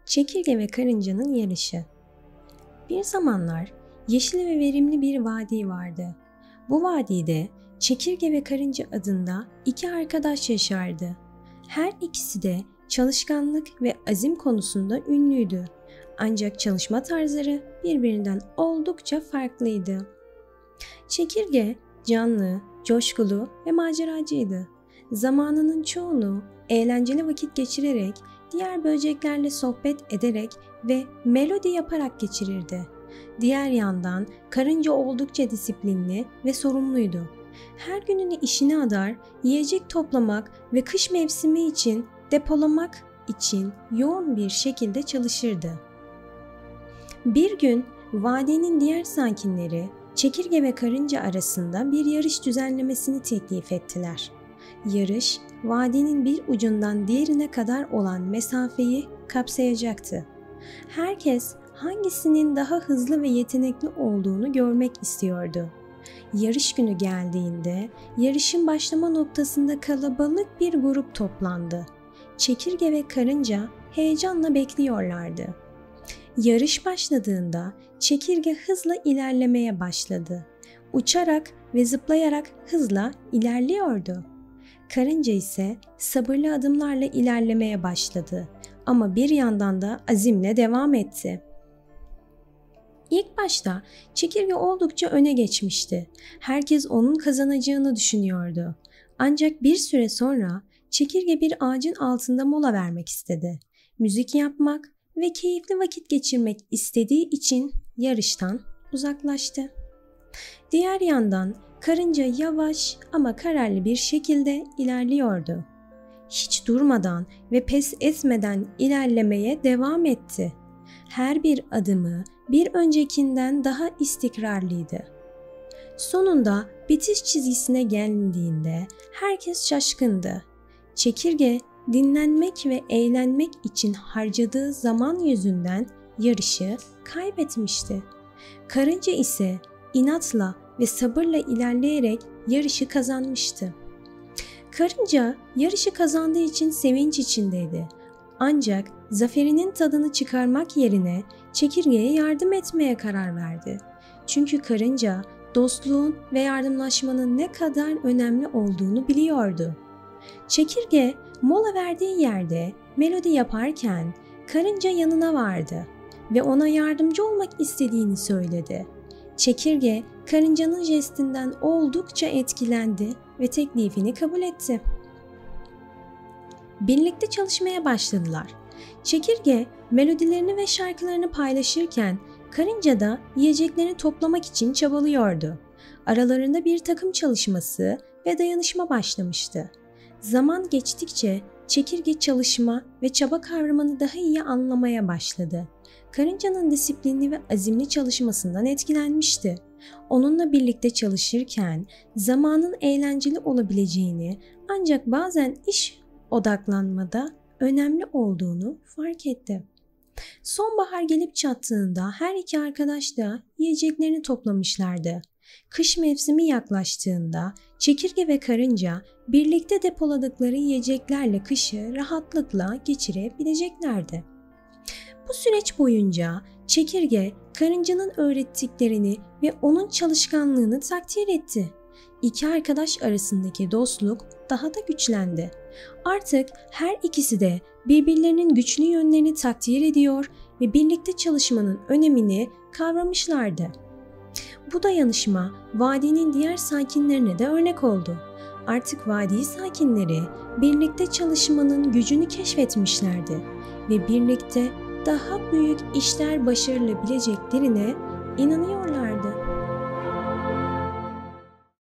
Çekirge ve karıncanın yarışı. Bir zamanlar yeşil ve verimli bir vadi vardı. Bu vadide Çekirge ve Karınca adında iki arkadaş yaşardı. Her ikisi de çalışkanlık ve azim konusunda ünlüydü. Ancak çalışma tarzları birbirinden oldukça farklıydı. Çekirge canlı, coşkulu ve maceracıydı. Zamanının çoğunu eğlenceli vakit geçirerek, diğer böceklerle sohbet ederek ve melodi yaparak geçirirdi. Diğer yandan karınca oldukça disiplinli ve sorumluydu. Her gününü işine adar, yiyecek toplamak ve kış mevsimi için depolamak için yoğun bir şekilde çalışırdı. Bir gün vadinin diğer sakinleri Çekirge ve Karınca arasında bir yarış düzenlemesini teklif ettiler. Yarış, vadinin bir ucundan diğerine kadar olan mesafeyi kapsayacaktı. Herkes hangisinin daha hızlı ve yetenekli olduğunu görmek istiyordu. Yarış günü geldiğinde yarışın başlama noktasında kalabalık bir grup toplandı. Çekirge ve Karınca heyecanla bekliyorlardı. Yarış başladığında Çekirge hızla ilerlemeye başladı. Uçarak ve zıplayarak hızla ilerliyordu. Karınca ise sabırlı adımlarla ilerlemeye başladı ama bir yandan da azimle devam etti. İlk başta Çekirge oldukça öne geçmişti. Herkes onun kazanacağını düşünüyordu. Ancak bir süre sonra Çekirge bir ağacın altında mola vermek istedi. Müzik yapmak ve keyifli vakit geçirmek istediği için yarıştan uzaklaştı. Diğer yandan Karınca yavaş ama kararlı bir şekilde ilerliyordu. Hiç durmadan ve pes etmeden ilerlemeye devam etti. Her bir adımı bir öncekinden daha istikrarlıydı. Sonunda bitiş çizgisine gelindiğinde herkes şaşkındı. Çekirge dinlenmek ve eğlenmek için harcadığı zaman yüzünden yarışı kaybetmişti. Karınca ise inatla ve sabırla ilerleyerek yarışı kazanmıştı. Karınca yarışı kazandığı için sevinç içindeydi. Ancak zaferinin tadını çıkarmak yerine Çekirge'ye yardım etmeye karar verdi. Çünkü karınca dostluğun ve yardımlaşmanın ne kadar önemli olduğunu biliyordu. Çekirge mola verdiği yerde melodi yaparken karınca yanına vardı ve ona yardımcı olmak istediğini söyledi. Çekirge karıncanın jestinden oldukça etkilendi ve teklifini kabul etti. Birlikte çalışmaya başladılar. Çekirge melodilerini ve şarkılarını paylaşırken karınca da yiyeceklerini toplamak için çabalıyordu. Aralarında bir takım çalışması ve dayanışma başlamıştı. Zaman geçtikçe Çekirge çalışma ve çaba kavramını daha iyi anlamaya başladı. Karıncanın disiplinli ve azimli çalışmasından etkilenmişti. Onunla birlikte çalışırken zamanın eğlenceli olabileceğini ancak bazen iş odaklanmada önemli olduğunu fark etti. Sonbahar gelip çattığında her iki arkadaş da yiyeceklerini toplamışlardı. Kış mevsimi yaklaştığında Çekirge ve Karınca birlikte depoladıkları yiyeceklerle kışı rahatlıkla geçirebileceklerdi. Bu süreç boyunca Çekirge karıncanın öğrettiklerini ve onun çalışkanlığını takdir etti. İki arkadaş arasındaki dostluk daha da güçlendi. Artık her ikisi de birbirlerinin güçlü yönlerini takdir ediyor ve birlikte çalışmanın önemini kavramışlardı. Bu dayanışma vadinin diğer sakinlerine de örnek oldu. Artık vadi sakinleri birlikte çalışmanın gücünü keşfetmişlerdi ve birlikte daha büyük işler başarılabileceklerine inanıyorlardı.